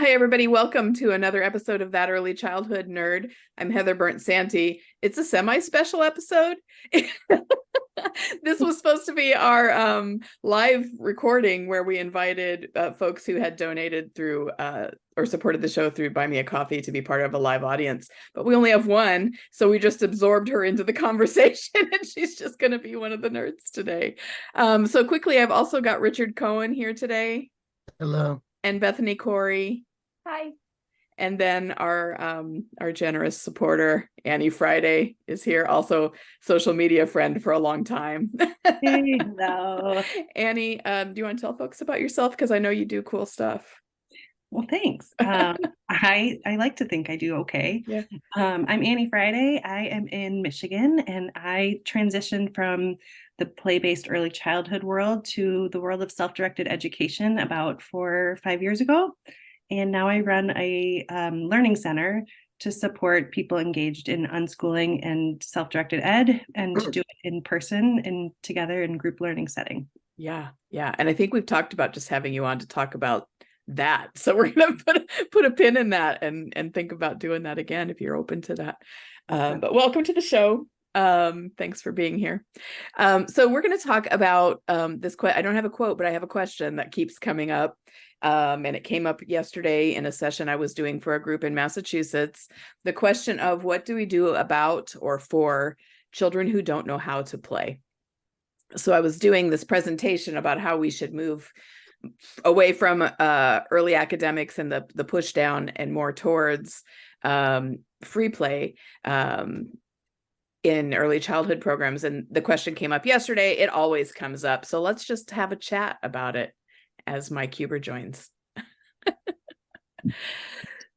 Hi, everybody. Welcome to another episode of That Early Childhood Nerd. I'm Heather Burnt-Santy. It's a semi-special episode. This was supposed to be our live recording where we invited folks who had donated through or supported the show through Buy Me a Coffee to be part of a live audience. But we only have one, so we just absorbed her into the conversation, and she's just going to be one of the nerds today. So quickly, I've also got Richard Cohen here today. Hello. And Bethany Corrie. Hi. And then our generous supporter, Annie Friday, is here, also social media friend for a long time. Hello. Annie, do you want to tell folks about yourself? Because I know you do cool stuff. Well, thanks. I like to think I do okay. Yeah. I'm Annie Friday. I am in Michigan, and I transitioned from the play-based early childhood world to the world of self-directed education about 4 or 5 years ago. And now I run a learning center to support people engaged in unschooling and self-directed ed, and to do it in person and together in group learning setting. Yeah. And I think we've talked about just having you on to talk about that. So we're going to put a pin in that and think about doing that again if you're open to that. But welcome to the show. Thanks for being here. So we're going to talk about this. I don't have a quote, but I have a question that keeps coming up. And it came up yesterday in a session I was doing for a group in Massachusetts. The question of what do we do about or for children who don't know how to play? So I was doing this presentation about how we should move away from early academics and the push down and more towards free play in early childhood programs. And the question came up yesterday. It always comes up. So let's just have a chat about it as Mike Huber joins.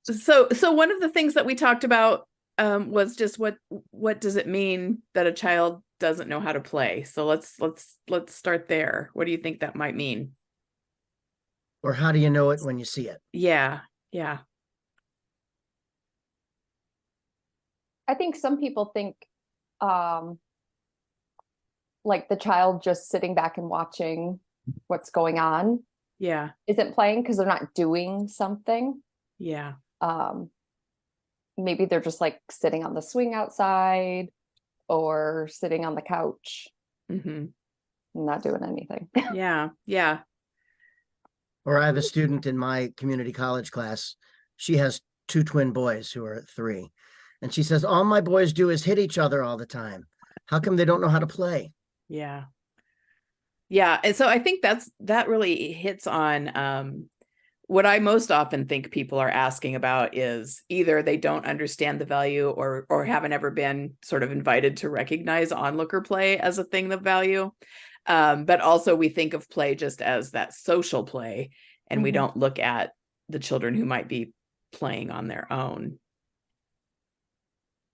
So one of the things that we talked about was just what does it mean that a child doesn't know how to play? So let's start there. What do you think that might mean? Or how do you know it when you see it? Yeah. I think some people think like the child just sitting back and watching what's going on isn't playing because they're not doing something. Maybe they're just like sitting on the swing outside or sitting on the couch, not doing anything. Yeah. Or I have a student in my community college class. She has 2 twin boys who are 3. And she says, all my boys do is hit each other all the time. How come they don't know how to play? Yeah. And so I think that really hits on what I most often think people are asking about is either they don't understand the value or haven't ever been sort of invited to recognize onlooker play as a thing of value. But also we think of play just as that social play, and we don't look at the children who might be playing on their own.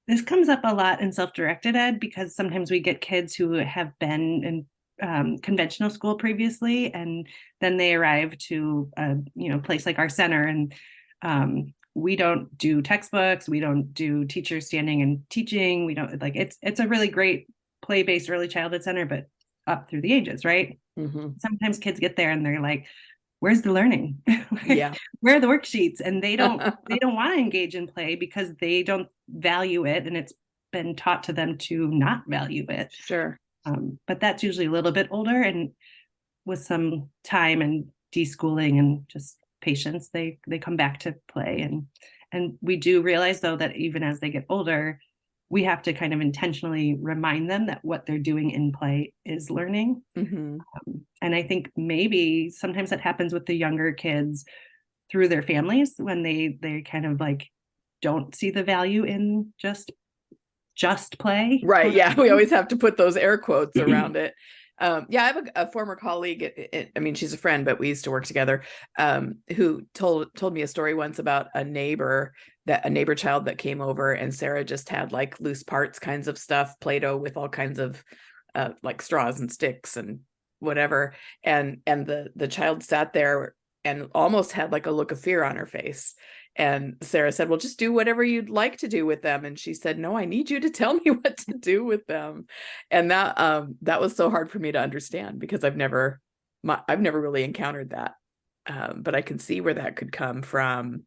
This comes up a lot in self-directed ed because sometimes we get kids who have been in conventional school previously, and then they arrive to a place like our center, and we don't do textbooks, we don't do teachers standing and teaching, we don't it's a really great play-based early childhood center, but up through the ages, right? Sometimes kids get there and they're like, where's the learning? Where are the worksheets? And they don't want to engage in play because they don't value it, and it's been taught to them to not value it. Sure. But that's usually a little bit older, and with some time and deschooling and just patience, they come back to play. And we do realize, though, that even as they get older, we have to kind of intentionally remind them that what they're doing in play is learning. And I think maybe sometimes that happens with the younger kids through their families when they kind of like don't see the value in just play. Right. Yeah. We always have to put those air quotes around it. I have a former colleague. I mean, she's a friend, but we used to work together, who told me a story once about a neighbor child that came over, and Sarah just had like loose parts kinds of stuff, Play-Doh with all kinds of like straws and sticks and whatever. And the child sat there and almost had like a look of fear on her face. And Sarah said, well, just do whatever you'd like to do with them. And she said, no, I need you to tell me what to do with them. And that was so hard for me to understand because I've never really encountered that. But I can see where that could come from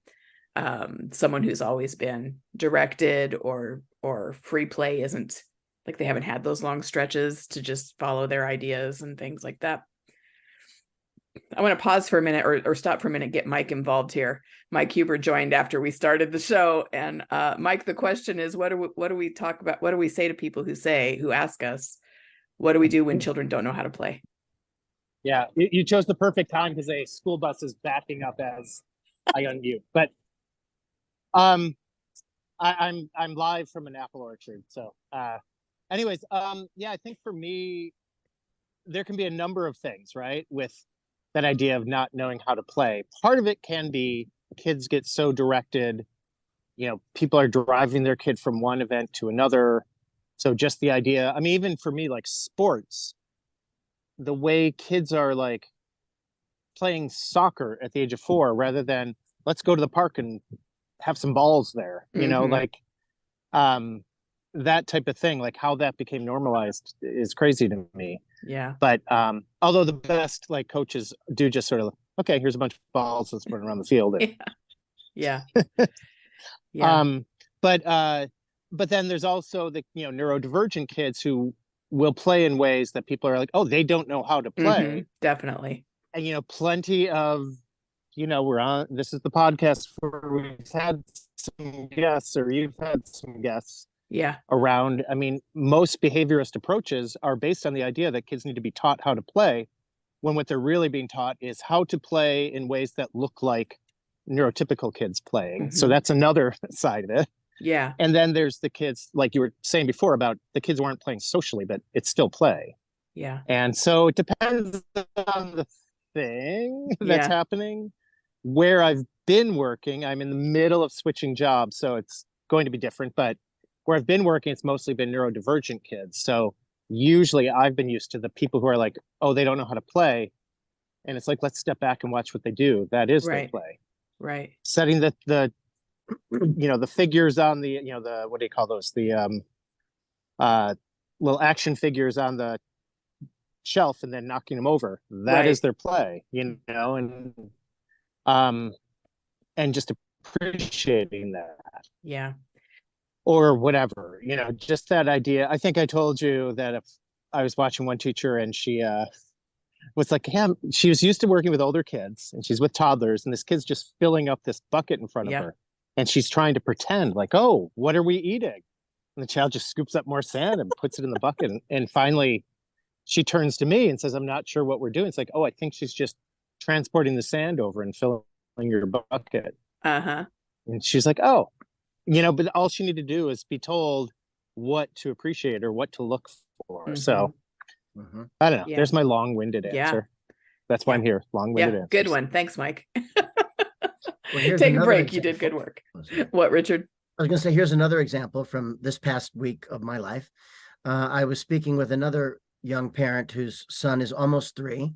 someone who's always been directed, or free play isn't, like, they haven't had those long stretches to just follow their ideas and things like that. I want to pause for a minute, or stop for a minute, get Mike involved here. Mike Huber joined after we started the show. And Mike, the question is, what do we talk about? What do we say to people who ask us, what do we do when children don't know how to play? Yeah, you chose the perfect time because a school bus is backing up as I unmute. But I'm live from an apple orchard. So anyways, yeah, I think for me, there can be a number of things, right, with that idea of not knowing how to play. Part of it can be kids get so directed, people are driving their kid from one event to another. So just the idea, I mean, even for me, like sports, the way kids are like playing soccer at the age of 4, rather than let's go to the park and have some balls there, like that type of thing, like how that became normalized is crazy to me. Yeah. But although the best like coaches do just sort of, okay, here's a bunch of balls, let's run around the field. Yeah. Yeah. But then there's also the neurodivergent kids who will play in ways that people are like, oh, they don't know how to play. Definitely. And plenty of this is the podcast where we've had some guests, or you've had some guests around. I mean, most behaviorist approaches are based on the idea that kids need to be taught how to play, when what they're really being taught is how to play in ways that look like neurotypical kids playing. So that's another side of it. Yeah. And then there's the kids, like you were saying before, about the kids who aren't playing socially, but it's still play. Yeah. And so it depends on the thing that's happening. Where I've been working, I'm in the middle of switching jobs, so it's going to be different. But where I've been working, it's mostly been neurodivergent kids. So usually I've been used to the people who are like, oh, they don't know how to play. And it's like, let's step back and watch what they do. That is their play. Right. Setting the the figures on the, the, what do you call those? The little action figures on the shelf and then knocking them over. That is their play, and just appreciating that. Yeah. Or whatever, just that idea. I think I told you that if I was watching one teacher and she was like, she was used to working with older kids and she's with toddlers, and this kid's just filling up this bucket in front of her. And she's trying to pretend like, oh, what are we eating? And the child just scoops up more sand and puts it in the bucket. And finally, she turns to me and says, I'm not sure what we're doing. It's like, oh, I think she's just transporting the sand over and filling your bucket. And she's like, oh, but all she needed to do is be told what to appreciate or what to look for. So I don't know. There's my long-winded answer. That's why I'm here. Long-winded answer. Good one. Thanks, Mike. Well, take a break. You did good work. What, Richard? I was going to say, here's another example from this past week of my life. I was speaking with another young parent whose son is almost 3.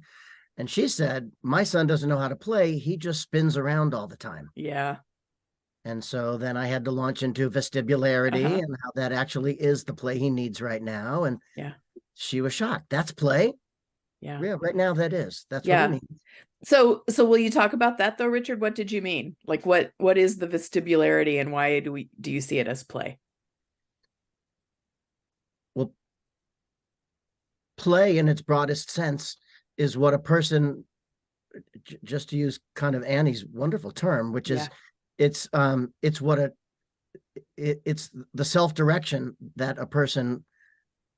And she said, my son doesn't know how to play. He just spins around all the time. Yeah. And so then I had to launch into vestibularity and how that actually is the play he needs right now. And she was shocked. That's play. Yeah. Right now that is. That's what he needs. So will you talk about that though, Richard? What did you mean? Like what is the vestibularity and why do you see it as play? Well, play in its broadest sense is what a person, just to use kind of Annie's wonderful term, which is it's the self-direction that a person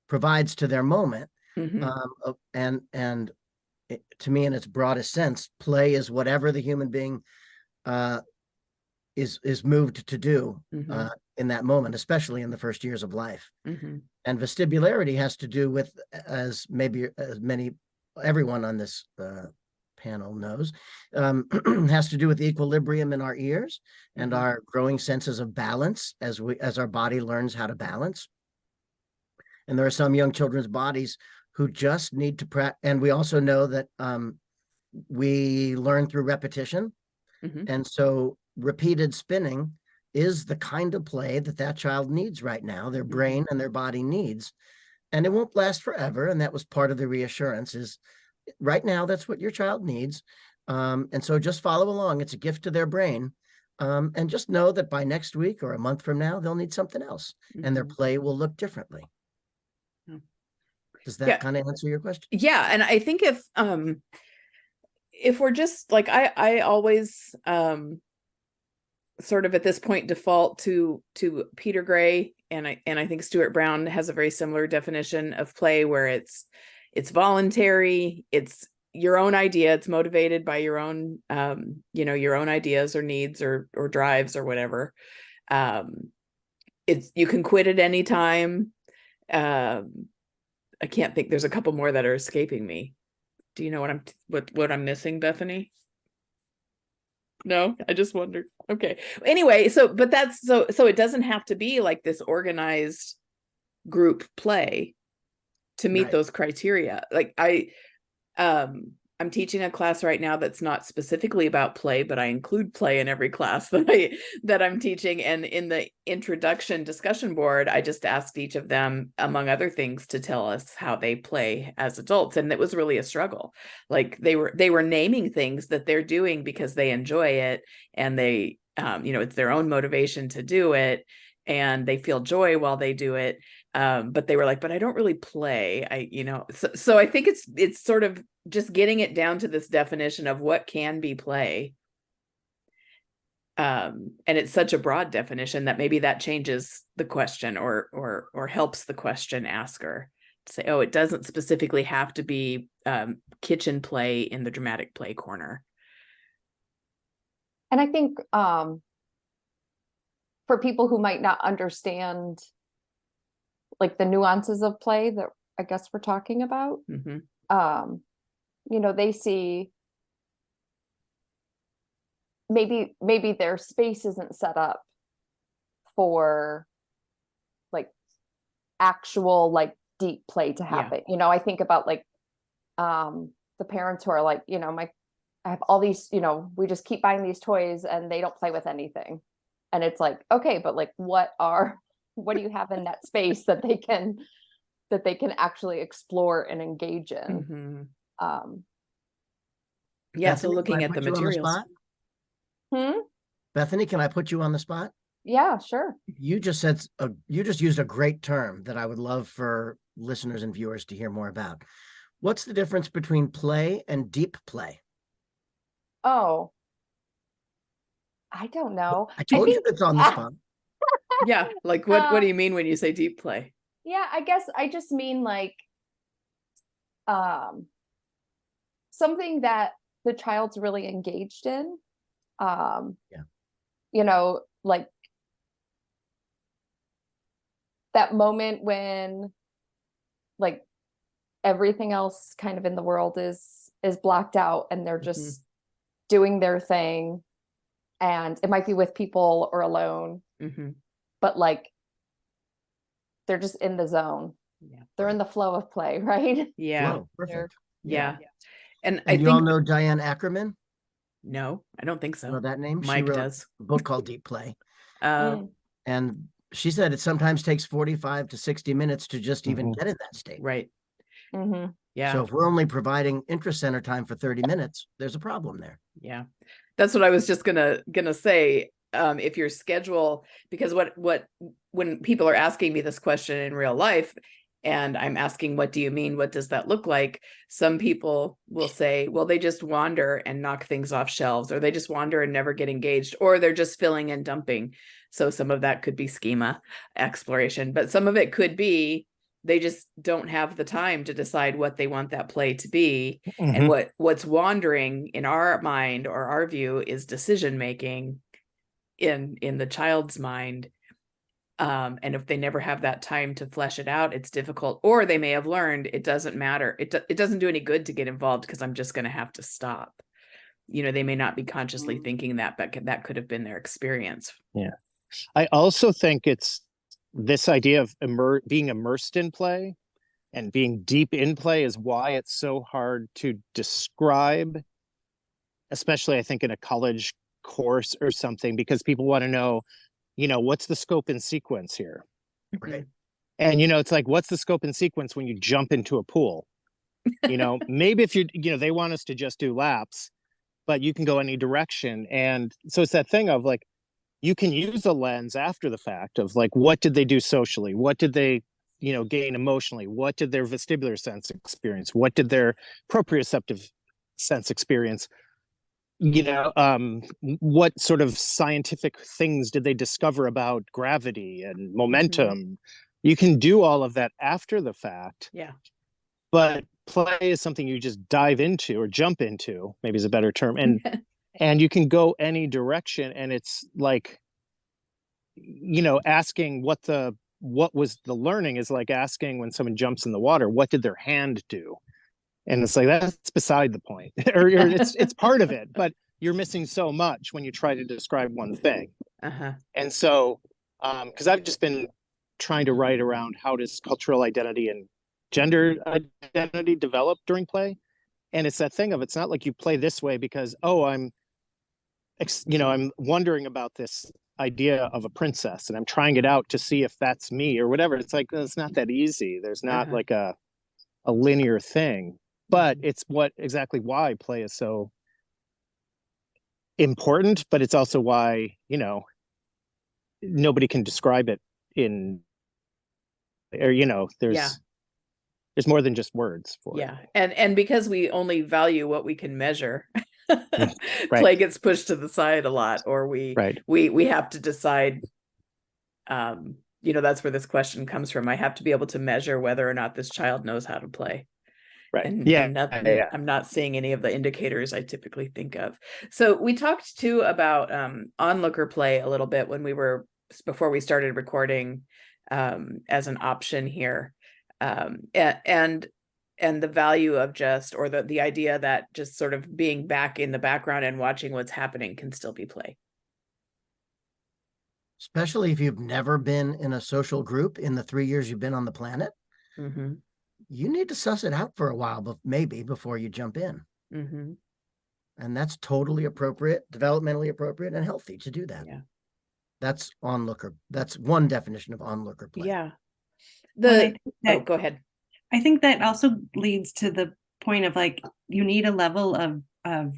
provides to their moment. And to me, in its broadest sense, play is whatever the human being is moved to do in that moment, especially in the first years of life. And vestibularity has to do with, as everyone on this panel knows, has to do with the equilibrium in our ears and our growing senses of balance as our body learns how to balance. And there are some young children's bodies who just need to practice. And we also know that we learn through repetition. And so repeated spinning is the kind of play that child needs right now, their brain and their body needs. And it won't last forever. And that was part of the reassurance is right now, that's what your child needs. And so just follow along. It's a gift to their brain. And just know that by next week or a month from now, they'll need something else, and their play will look differently. Does that kind of answer your question? Yeah. And I think if we're just like, I always sort of at this point default to Peter Gray, and I think Stuart Brown has a very similar definition of play, where it's voluntary, it's your own idea, it's motivated by your own your own ideas or needs or drives or whatever. It's, you can quit at any time. I can't think, there's a couple more that are escaping me. Do you know what I'm missing, Bethany? No, I just wondered. Okay. Anyway, but that's so it doesn't have to be like this organized group play to meet those criteria. Like I'm teaching a class right now that's not specifically about play, but I include play in every class that I'm teaching. And in the introduction discussion board, I just asked each of them, among other things, to tell us how they play as adults. And it was really a struggle. Like they were naming things that they're doing because they enjoy it, and they, it's their own motivation to do it, and they feel joy while they do it. But they were like, but I don't really play. So I think it's sort of just getting it down to this definition of what can be play. And it's such a broad definition that maybe that changes the question or helps the question asker to say, oh, it doesn't specifically have to be kitchen play in the dramatic play corner. And I think for people who might not understand like the nuances of play that I guess we're talking about, they see maybe their space isn't set up for like actual like deep play to happen. I think about like the parents who are like, I have all these, we just keep buying these toys and they don't play with anything. And it's like, okay, but like what do you have in that space that they can actually explore and engage in? Bethany, so looking at the materials. Bethany, can I put you on the spot? Yeah, sure. You just used a great term that I would love for listeners and viewers to hear more about. What's the difference between play and deep play? Oh, I don't know. I told you it's on the spot. Yeah, like what do you mean when you say deep play? Yeah, I guess I just mean like something that the child's really engaged in. Like that moment when like everything else kind of in the world is blocked out and they're just doing their thing, and it might be with people or alone, but like they're just in the zone. They're in the flow of play, right? Flow, perfect. Yeah. And I think you all know Diane Ackerman. No, I don't think so. You know that name? Mike she wrote does a book called Deep Play. And she said it sometimes takes 45 to 60 minutes to just even get in that state. Right. Yeah. So if we're only providing interest center time for 30 minutes, there's a problem there. Yeah. That's what I was just gonna say. If your schedule, because when people are asking me this question in real life, and I'm asking, what do you mean? What does that look like? Some people will say, well, they just wander and knock things off shelves, or they just wander and never get engaged, or they're just filling and dumping. So some of that could be schema exploration, but some of it could be they just don't have the time to decide what they want that play to be. And what's wandering in our mind or our view is decision making in the child's mind. And if they never have that time to flesh it out, it's difficult. Or they may have learned it doesn't matter. It doesn't do any good to get involved because I'm just going to have to stop. They may not be consciously thinking that, but that could have been their experience. Yeah. I also think it's this idea of being immersed in play and being deep in play is why it's so hard to describe, especially I think in a college course or something, because people want to know, what's the scope and sequence here? Right. And, it's like, what's the scope and sequence when you jump into a pool? Maybe if they want us to just do laps, but you can go any direction. And so it's that thing of like, you can use a lens after the fact of like, what did they do socially? What did they, gain emotionally? What did their vestibular sense experience? What did their proprioceptive sense experience? What sort of scientific things did they discover about gravity and momentum? You can do all of that after the fact. Yeah. But play is something you just dive into or jump into, maybe is a better term. And you can go any direction. And it's like, asking what was the learning is like asking when someone jumps in the water, what did their hand do? And it's like, that's beside the point, or it's part of it, but you're missing so much when you try to describe one thing. And so, because I've just been trying to write around how does cultural identity and gender identity develop during play. And it's that thing of, it's not like you play this way because, I'm wondering about this idea of a princess and I'm trying it out to see if that's me or whatever. It's like, it's not that easy. There's not like a linear thing. But it's exactly why play is so important, but it's also why, nobody can describe it there's more than just words for it. And because we only value what we can measure, Right. Play gets pushed to the side a lot, or we have to decide, that's where this question comes from. I have to be able to measure whether or not this child knows how to play. Right. And I'm not seeing any of the indicators I typically think of. So we talked too about onlooker play a little bit before we started recording as an option here. And the value of the idea that just sort of being back in the background and watching what's happening can still be play. Especially if you've never been in a social group in the 3 years you've been on the planet. You need to suss it out for a while, but maybe before you jump in. And that's totally appropriate, developmentally appropriate, and healthy to do that. Yeah. That's onlooker. That's one definition of onlooker play. Yeah. Go ahead. I think that also leads to the point of like, you need a level of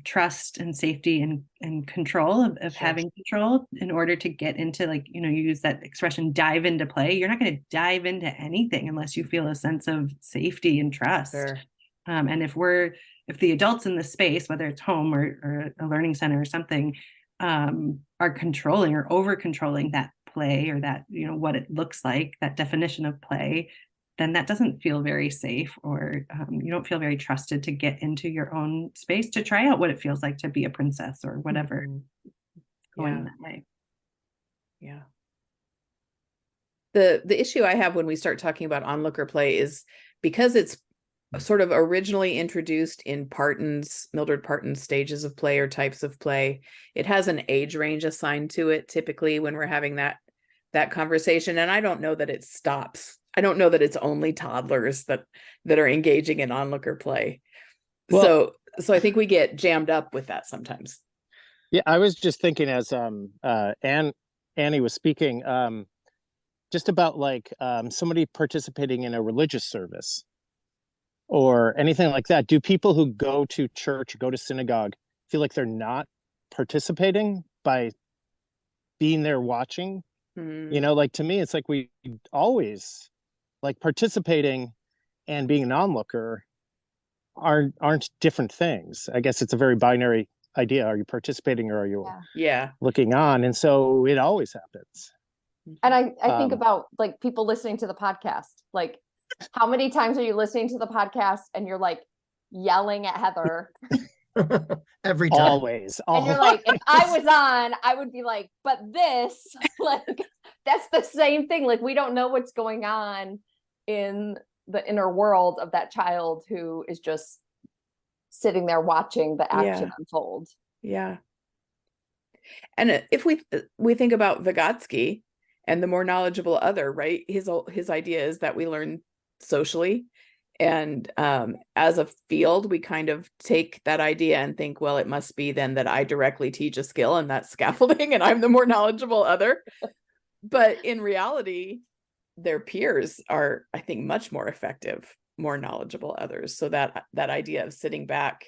trust and safety and control of having control in order to get into, like, you use that expression, dive into play. You're not going to dive into anything unless you feel a sense of safety and trust. And if the adults in the space, whether it's home or a learning center or something, are controlling or over controlling that play, or that, what it looks like, that definition of play, then that doesn't feel very safe, or you don't feel very trusted to get into your own space to try out what it feels like to be a princess or whatever. Going that way. Yeah. The issue I have when we start talking about onlooker play is because it's sort of originally introduced in Mildred Parton's stages of play or types of play, it has an age range assigned to it typically when we're having that conversation. And I don't know that it stops. I don't know that it's only toddlers that are engaging in onlooker play. Well, so I think we get jammed up with that sometimes. Yeah, I was just thinking as Annie was speaking, just about like somebody participating in a religious service or anything like that. Do people who go to church, go to synagogue, feel like they're not participating by being there watching? Like, to me, it's like we always, like, participating and being an onlooker aren't different things. I guess it's a very binary idea. Are you participating or are you looking on? And so it always happens. And I think about like people listening to the podcast, like how many times are you listening to the podcast and you're like yelling at Heather every time? Always. And you're like, if I was on, I would be like, but this, like, that's the same thing. Like, we don't know what's going on in the inner world of that child who is just sitting there watching the action unfold. Yeah. And if we think about Vygotsky and the more knowledgeable other, right? His idea is that we learn socially. And as a field, we kind of take that idea and think, well, it must be then that I directly teach a skill and that's scaffolding and I'm the more knowledgeable other. But in reality, their peers are, I think, much more effective, more knowledgeable others. So that idea of sitting back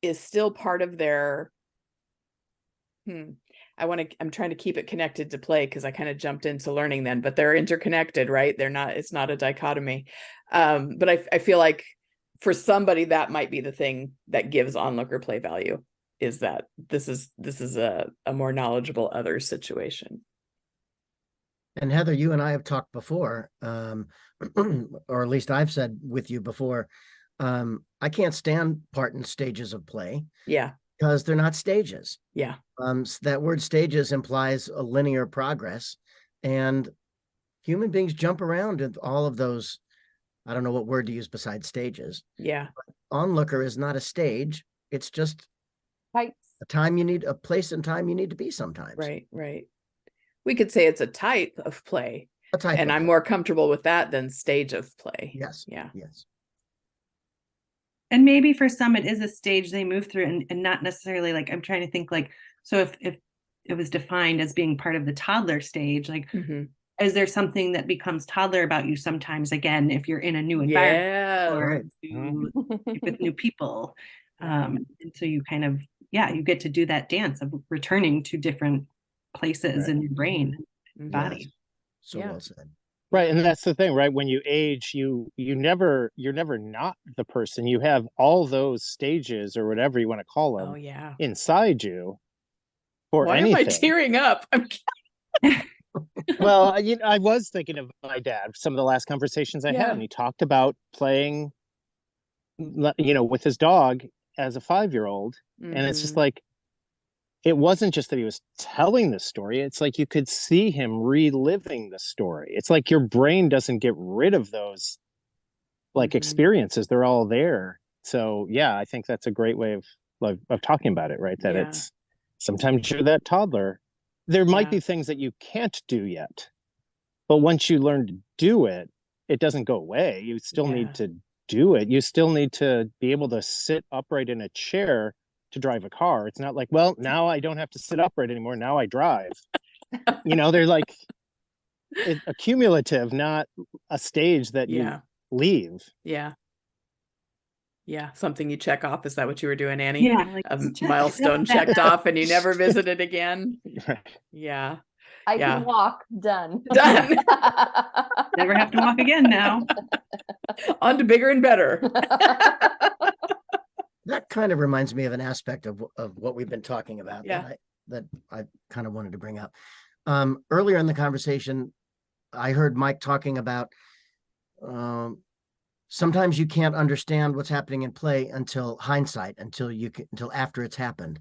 is still part of their, I'm trying to keep it connected to play because I kind of jumped into learning then, but they're interconnected, right? It's not a dichotomy. But I feel like for somebody that might be the thing that gives onlooker play value, is that this is a more knowledgeable other situation. And Heather, you and I have talked before, or at least I've said with you before, I can't stand part and stages of play. Yeah. Because they're not stages. Yeah. So that word stages implies a linear progress, and human beings jump around in all of those. I don't know what word to use besides stages. Yeah. But onlooker is not a stage. It's just Types. a place and time you need to be sometimes. Right. Right. We could say it's a type of play. A type and of I'm play. more comfortable with that than stage of play. Yes. Yeah. Yes. And maybe for some it is a stage they move through, and not necessarily, like, I'm trying to think, like, so if it was defined as being part of the toddler stage, like, is there something that becomes toddler about you sometimes, again, if you're in a new environment or with new people, and so you kind of, you get to do that dance of returning to different places in your brain, body. Yes. So well said. Right. And that's the thing, right? When you age, you're never not the person. You have all those stages, or whatever you want to call them, inside you for Why anything. am I tearing up? Well, I was thinking of my dad, some of the last conversations I had, and he talked about playing, with his dog as a 5-year-old. And it's just like, it wasn't just that he was telling the story. It's like you could see him reliving the story. It's like your brain doesn't get rid of those experiences. They're all there. So yeah, I think that's a great way of talking about it, right? That it's sometimes you're that toddler. There might be things that you can't do yet, but once you learn to do it, it doesn't go away. You still need to do it. You still need to be able to sit upright in a chair to drive a car. It's not like, well, now I don't have to sit upright anymore. Now I drive. They're like a cumulative, not a stage that you leave. Yeah. Something you check off. Is that what you were doing, Annie? Yeah. Like, a milestone checked off and you never visited again. Yeah. I can walk. Done. Done. Never have to walk again now. On to bigger and better. That kind of reminds me of an aspect of what we've been talking about that I kind of wanted to bring up. Earlier in the conversation, I heard Mike talking about sometimes you can't understand what's happening in play until hindsight, until after it's happened.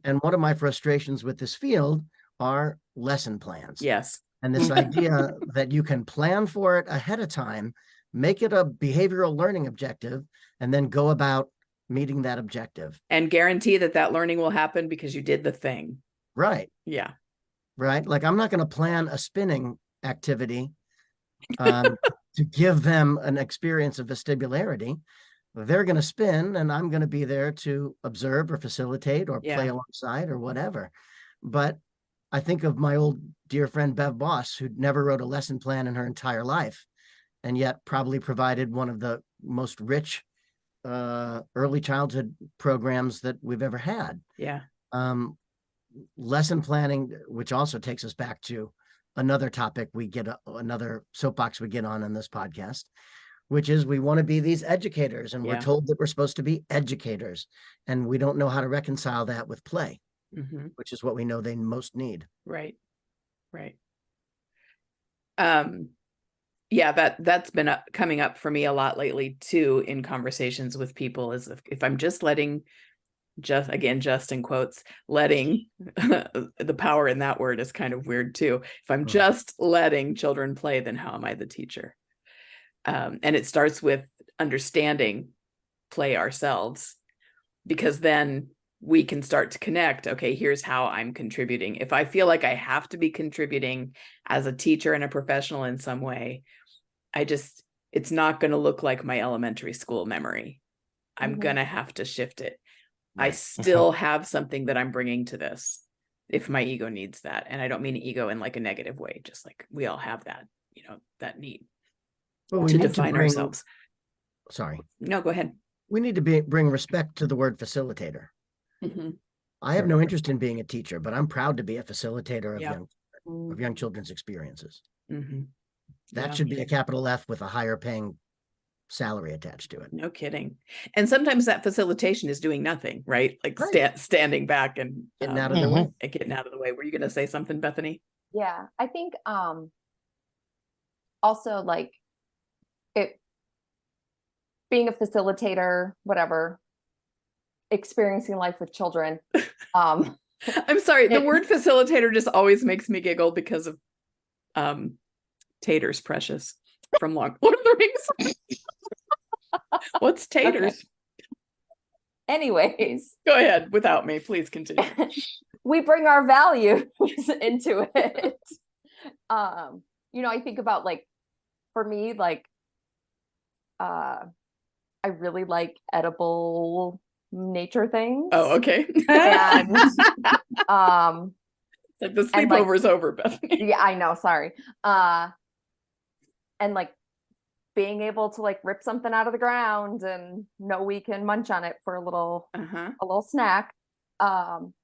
And one of my frustrations with this field are lesson plans. Yes. And this idea that you can plan for it ahead of time, make it a behavioral learning objective, and then go about meeting that objective. And guarantee that learning will happen because you did the thing. Right. Yeah. Right. Like, I'm not going to plan a spinning activity to give them an experience of vestibularity. They're going to spin and I'm going to be there to observe or facilitate or play alongside or whatever. But I think of my old dear friend Bev Boss, who never wrote a lesson plan in her entire life, and yet probably provided one of the most rich early childhood programs that we've ever had. Yeah. Lesson planning, which also takes us back to another topic another soapbox we get on in this podcast, which is we want to be these educators, and we're told that we're supposed to be educators, and we don't know how to reconcile that with play, which is what we know they most need. Right. That's been coming up for me a lot lately too, in conversations with people, is if I'm just letting, just in quotes, letting the power in that word is kind of weird too. If I'm just letting children play, then how am I the teacher? And it starts with understanding play ourselves, because then we can start to connect. Okay, here's how I'm contributing. If I feel like I have to be contributing as a teacher and a professional in some way, it's not going to look like my elementary school memory. I'm going to have to shift it. Right. I still have something that I'm bringing to this if my ego needs that. And I don't mean ego in like a negative way, just like we all have that, that need to define ourselves. Sorry. No, go ahead. We need to bring respect to the word facilitator. Mhm. I have no interest in being a teacher, but I'm proud to be a facilitator of Yeah. young children's experiences. Mhm. That Yeah. should be a capital F with a higher paying salary attached to it. No kidding. And sometimes that facilitation is doing nothing, right? Like Right. standing back and Getting out of the way. and getting out of the way. Were you going to say something, Bethany? Yeah, I think also like it being a facilitator, whatever, experiencing life with children. I'm sorry, the word facilitator just always makes me giggle because of Taters Precious from Lord of the Rings. What's Taters? Okay. Anyways, go ahead without me, please continue. We bring our values into it. You know, I think about like, for me, like, I really like edible nature things. Oh, okay. And like the sleepover's over, Bethany. Yeah, I know, sorry. And like being able to like rip something out of the ground and know we can munch on it for a little snack. And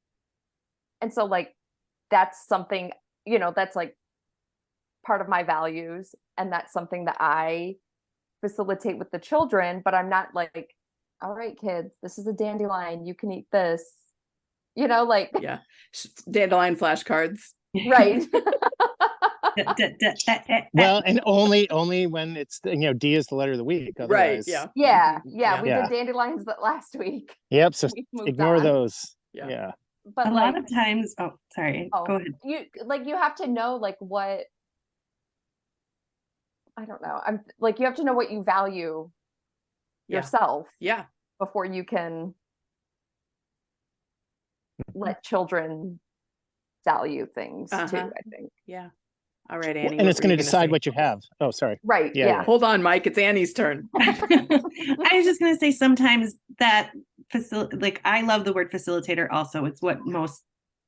so like that's something, you know, that's like part of my values, and that's something that I facilitate with the children, but I'm not like, all right, kids, this is a dandelion, you can eat this, you know, like dandelion flashcards, right? Well, and only when it's, you know, D is the letter of the week. Otherwise, right? Yeah. We did dandelions that last week. Yep. So ignore those. Yeah. But a lot of times, go ahead. You have to know like what, I don't know. I'm like, you have to know what you value yourself. Yeah. Before you can let children value things too, I think. Yeah. All right, Annie. And it's going to decide what you have. Oh, sorry. Right. Yeah. Hold on, Mike. It's Annie's turn. I was just going to say sometimes that like I love the word facilitator also. It's what most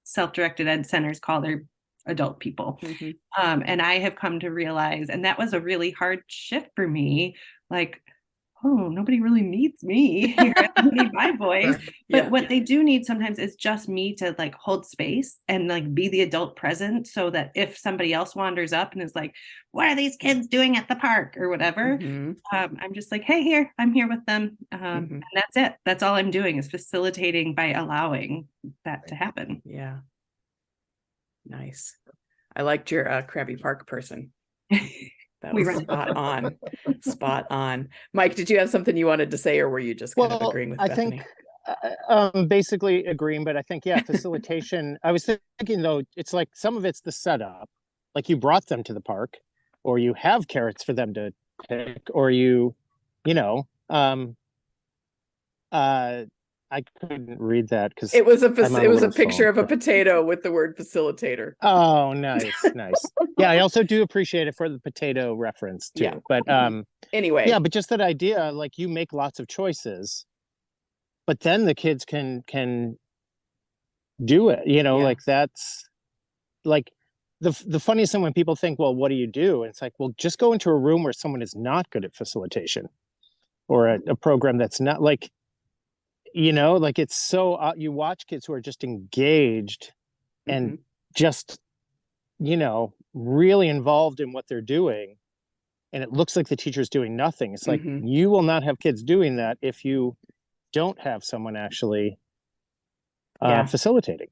self-directed ed centers call their adult people. And I have come to realize, and that was a really hard shift for me, like, oh, nobody really needs me. I need my voice. But what they do need sometimes is just me to like hold space and like be the adult present, so that if somebody else wanders up and is like, what are these kids doing at the park or whatever, I'm just like, hey, I'm here with them. And that's it. That's all I'm doing, is facilitating by allowing that to happen. Yeah. Nice. I liked your Krabby Park person. That was spot on. Mike, did you have something you wanted to say, or were you just kind of agreeing with Bethany? I think basically agreeing, but I think, facilitation. I was thinking though, it's like some of it's the setup, like you brought them to the park, or you have carrots for them to pick, or I couldn't read that because it was a picture of a potato with the word facilitator. Oh, nice. Yeah, I also do appreciate it for the potato reference too. Yeah. But anyway, but just that idea, like you make lots of choices, but then the kids can do it. Like that's like the funniest thing when people think, well, what do you do? And it's like, well, just go into a room where someone is not good at facilitation, or a program that's not like. Like it's so you watch kids who are just engaged and just really involved in what they're doing, and it looks like the teacher's doing nothing. It's like you will not have kids doing that if you don't have someone actually facilitating.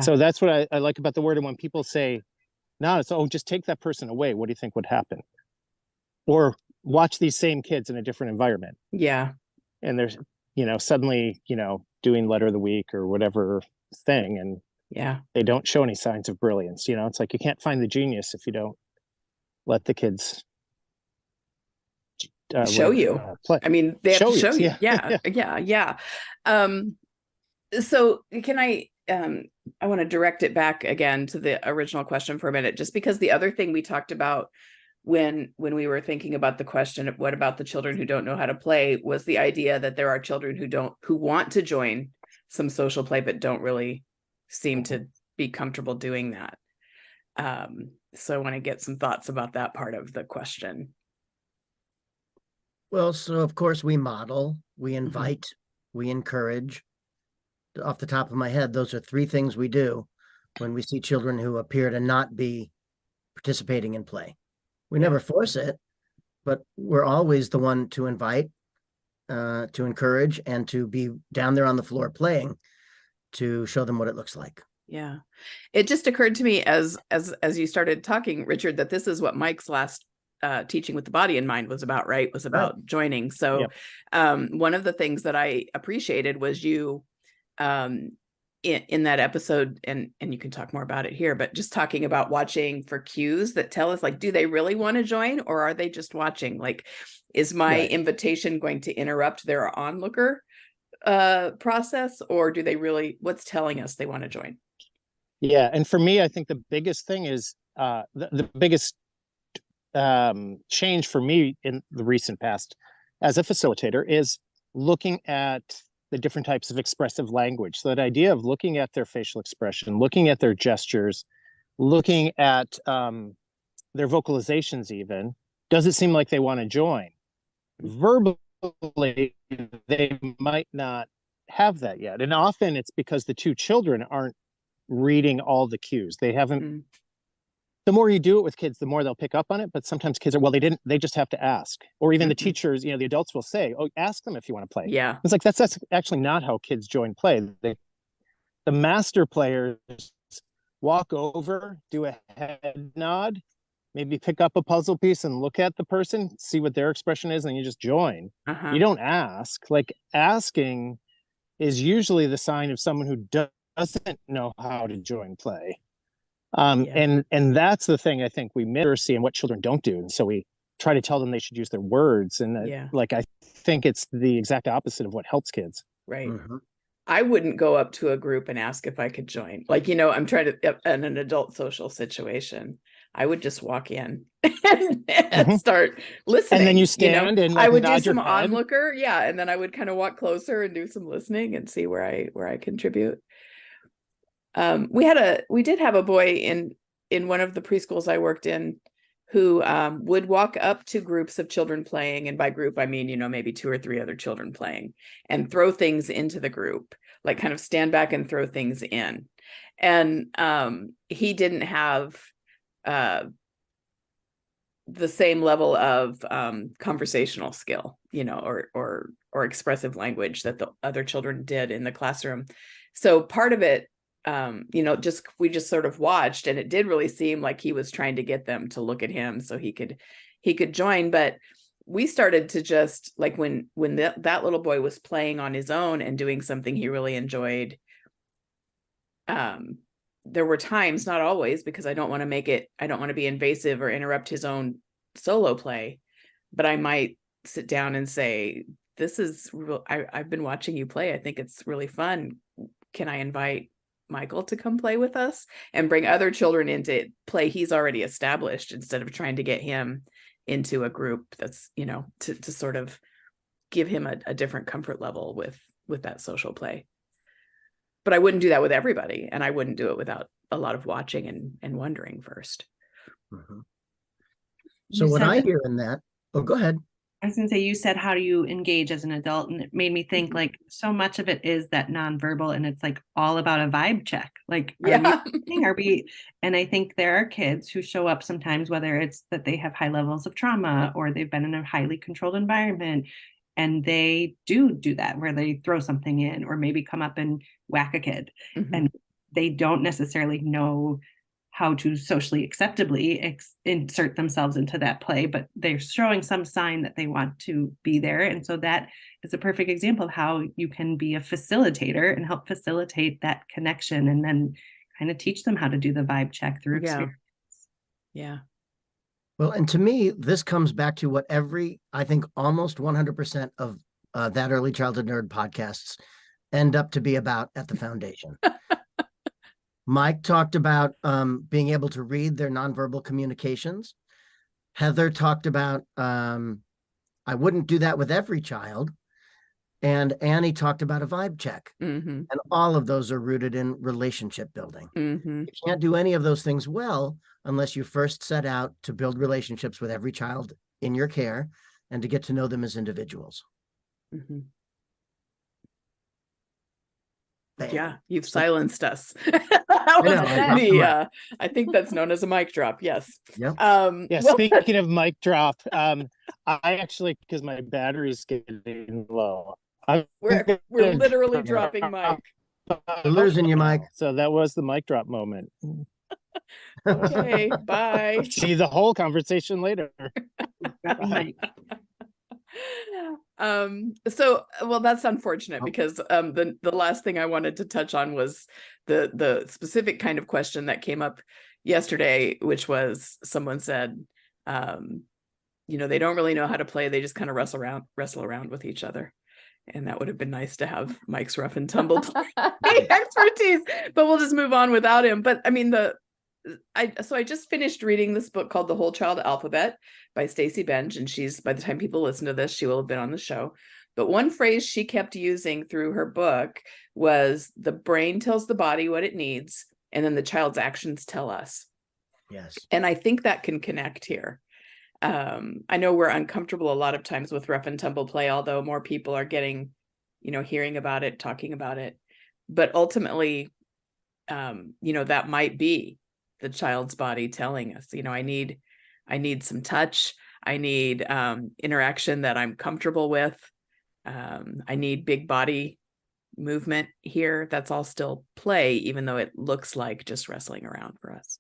So that's what I like about the word. And when people say no, it's just take that person away, what do you think would happen? Or watch these same kids in a different environment, and there's suddenly, doing letter of the week or whatever thing. And they don't show any signs of brilliance. It's like, you can't find the genius if you don't let the kids show you. Play. I mean, they have to show you. Yeah. So can I want to direct it back again to the original question for a minute, just because the other thing we talked about when we were thinking about the question of what about the children who don't know how to play, was the idea that there are children who want to join some social play but don't really seem to be comfortable doing that. So I want to get some thoughts about that part of the question. Well, so of course we model, we invite, we encourage. Off the top of my head, those are three things we do when we see children who appear to not be participating in play. We never force it, but we're always the one to invite, to encourage, and to be down there on the floor playing to show them what it looks like. Yeah. It just occurred to me as you started talking, Richard, that this is what Mike's last teaching with the body in mind was about, right? Was about joining. So one of the things that I appreciated was you in that episode, and you can talk more about it here, but just talking about watching for cues that tell us, like, do they really want to join, or are they just watching? Like, is my invitation going to interrupt their onlooker process, or do they really, what's telling us they want to join? Yeah. And for me, I think the biggest thing is the biggest change for me in the recent past as a facilitator is looking at the different types of expressive language. So that idea of looking at their facial expression, looking at their gestures, looking at their vocalizations even, does it seem like they want to join? Verbally, they might not have that yet. And often it's because the two children aren't reading all the cues. They haven't. The more you do it with kids, the more they'll pick up on it. But sometimes kids are, well, they just have to ask. Or even the teachers, the adults will say, oh, ask them if you want to play. Yeah. It's like, that's actually not how kids join play. The master players walk over, do a head nod, maybe pick up a puzzle piece and look at the person, see what their expression is, and you just join. You don't ask. Like, asking is usually the sign of someone who doesn't know how to join play. And that's the thing I think we see and what children don't do. And so we try to tell them they should use their words. And I think it's the exact opposite of what helps kids. Right. I wouldn't go up to a group and ask if I could join. Like, I'm trying to, in an adult social situation, I would just walk in and start listening. And then you stand and I would do some onlooker. Yeah. And then I would kind of walk closer and do some listening and see where I contribute. We did have a boy in one of the preschools I worked in who would walk up to groups of children playing, and by group I mean maybe 2 or 3 other children playing, and throw things into the group, like kind of stand back and throw things in. And he didn't have the same level of conversational skill, or expressive language that the other children did in the classroom. So part of it, we just sort of watched, and it did really seem like he was trying to get them to look at him so he could join. But we started to just, like, when that little boy was playing on his own and doing something he really enjoyed, there were times, not always, because I don't want to be invasive or interrupt his own solo play, but I might sit down and say, this is real. I've been watching you play. I think it's really fun. Can I invite Michael to come play with us, and bring other children into play he's already established, instead of trying to get him into a group that's, to sort of give him a different comfort level with that social play. But I wouldn't do that with everybody, and I wouldn't do it without a lot of watching and wondering first. So what I hear in that, go ahead. I was going to say, you said, how do you engage as an adult? And it made me think, like, so much of it is that nonverbal, and it's like all about a vibe check. Like, are we, and I think there are kids who show up sometimes, whether it's that they have high levels of trauma or they've been in a highly controlled environment, and they do that, where they throw something in, or maybe come up and whack a kid, and they don't necessarily know how to socially acceptably insert themselves into that play, but they're showing some sign that they want to be there. And so that is a perfect example of how you can be a facilitator and help facilitate that connection, and then kind of teach them how to do the vibe check through experience. Yeah. Well, and to me, this comes back to what I think almost 100% of That Early Childhood Nerd podcasts end up to be about at the foundation. Mike talked about being able to read their nonverbal communications. Heather talked about, I wouldn't do that with every child. And Annie talked about a vibe check. And all of those are rooted in relationship building. You can't do any of those things well unless you first set out to build relationships with every child in your care, and to get to know them as individuals. Mhm. Bam. Yeah, you've silenced us. I know, I dropped the mic. I think that's known as a mic drop. Yes. Yep. Yeah, Well, speaking of mic drop, I actually, because my battery's getting low, we're literally dropping mic. We're losing you, Mike. So that was the mic drop moment. Okay, bye. See the whole conversation later. So well, that's unfortunate Oh. because the last thing I wanted to touch on was the specific kind of question that came up yesterday, which was someone said, they don't really know how to play, they just kind of wrestle around with each other. And that would have been nice to have Mike's rough and tumble expertise, but we'll just move on without him. But I mean, I just finished reading this book called The Whole Child Alphabet by Stacey Bench, and by the time people listen to this, she will have been on the show. But one phrase she kept using through her book was the brain tells the body what it needs, and then the child's actions tell us. Yes. And I think that can connect here. I know we're uncomfortable a lot of times with rough and tumble play, although more people are getting, hearing about it, talking about it. But ultimately, that might be the child's body telling us, I need some touch. I need interaction that I'm comfortable with. I need big body movement here. That's all still play, even though it looks like just wrestling around for us.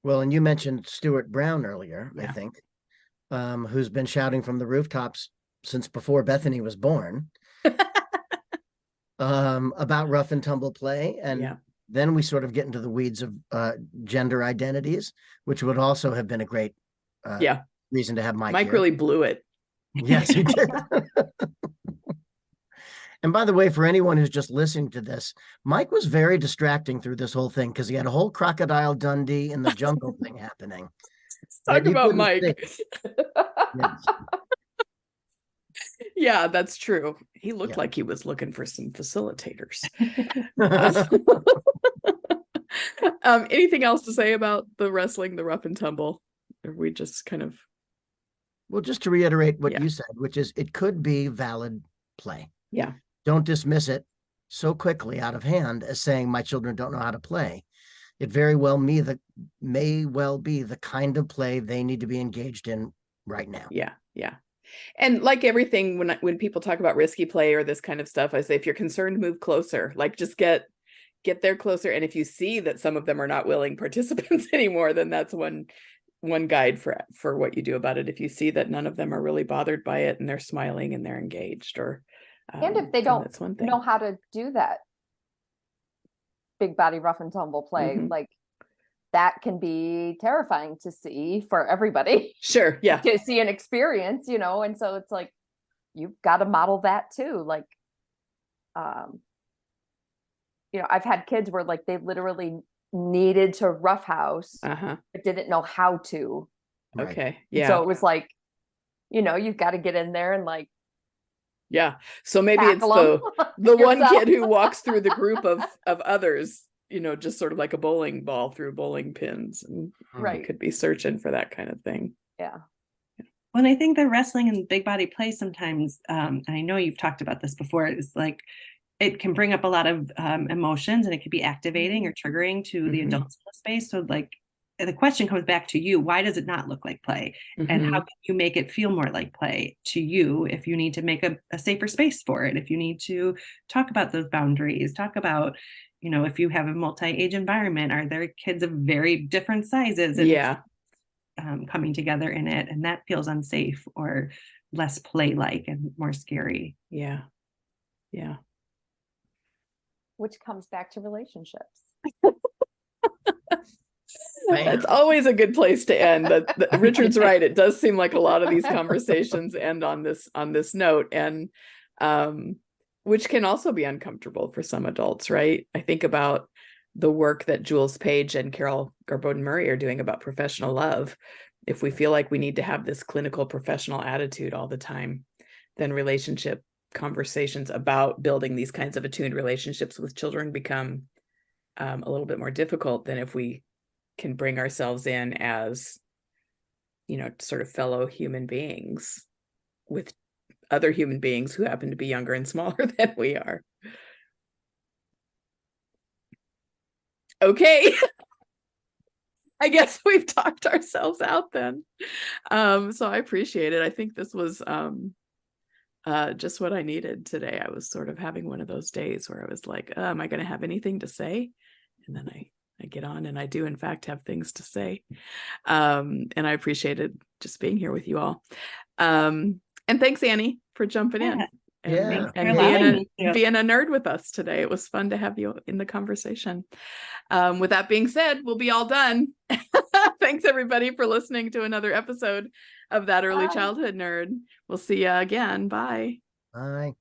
Well, and you mentioned Stuart Brown earlier, Yeah. I think, who's been shouting from the rooftops since before Bethany was born about rough and tumble play. And then we sort of get into the weeds of gender identities, which would also have been a great reason to have Mike here. Really blew it. Yes, he did. And by the way, for anyone who's just listening to this, Mike was very distracting through this whole thing because he had a whole Crocodile Dundee in the jungle thing happening. Talk about Mike. Yes. Yeah, that's true. He looked like he was looking for some facilitators. Anything else to say about the wrestling, the rough and tumble? Or we just kind of... Well, just to reiterate what you said, which is it could be valid play. Yeah. Don't dismiss it so quickly out of hand as saying my children don't know how to play. It very well may well be the kind of play they need to be engaged in right now. Yeah. Yeah. And like everything, when people talk about risky play or this kind of stuff, I say, if you're concerned, move closer, like just get there closer. And if you see that some of them are not willing participants anymore, then that's one guide for what you do about it. If you see that none of them are really bothered by it and they're smiling and they're engaged, or and if they don't know how to do that big body rough and tumble play, like that can be terrifying to see for everybody. Sure. Yeah. To see and experience, and so it's like, you've got to model that too. Like, I've had kids where like they literally needed to roughhouse, but didn't know how to. Okay. Yeah. So it was like, you've got to get in there and like, yeah. So maybe it's the one kid who walks through the group of others, just sort of like a bowling ball through bowling pins, and could be searching for that kind of thing. Yeah. Well, I think the wrestling and big body play sometimes, and I know you've talked about this before, is like it can bring up a lot of emotions, and it could be activating or triggering to the adults in the space. So like the question comes back to you: why does it not look like play? And how can you make it feel more like play to you? If you need to make a safer space for it, if you need to talk about those boundaries, talk about, if you have a multi-age environment, are there kids of very different sizes and coming together in it, and that feels unsafe or less play-like and more scary. Yeah. Which comes back to relationships. It's always a good place to end. Richard's right. It does seem like a lot of these conversations end on this note, and which can also be uncomfortable for some adults, right? I think about the work that Jules Page and Carol Garboden-Murray are doing about professional love. If we feel like we need to have this clinical professional attitude all the time, then relationship conversations about building these kinds of attuned relationships with children become a little bit more difficult than if we can bring ourselves in as, sort of fellow human beings with other human beings who happen to be younger and smaller than we are. Okay. I guess we've talked ourselves out then. So I appreciate it. I think this was just what I needed today. I was sort of having one of those days where I was like, am I going to have anything to say? And then I get on and I do in fact have things to say. And I appreciated just being here with you all. And thanks, Annie, for jumping in and being a nerd with us today. It was fun to have you in the conversation. With that being said, we'll be all done. Thanks, everybody, for listening to another episode of That Early Childhood Nerd. We'll see you again. Bye. Bye.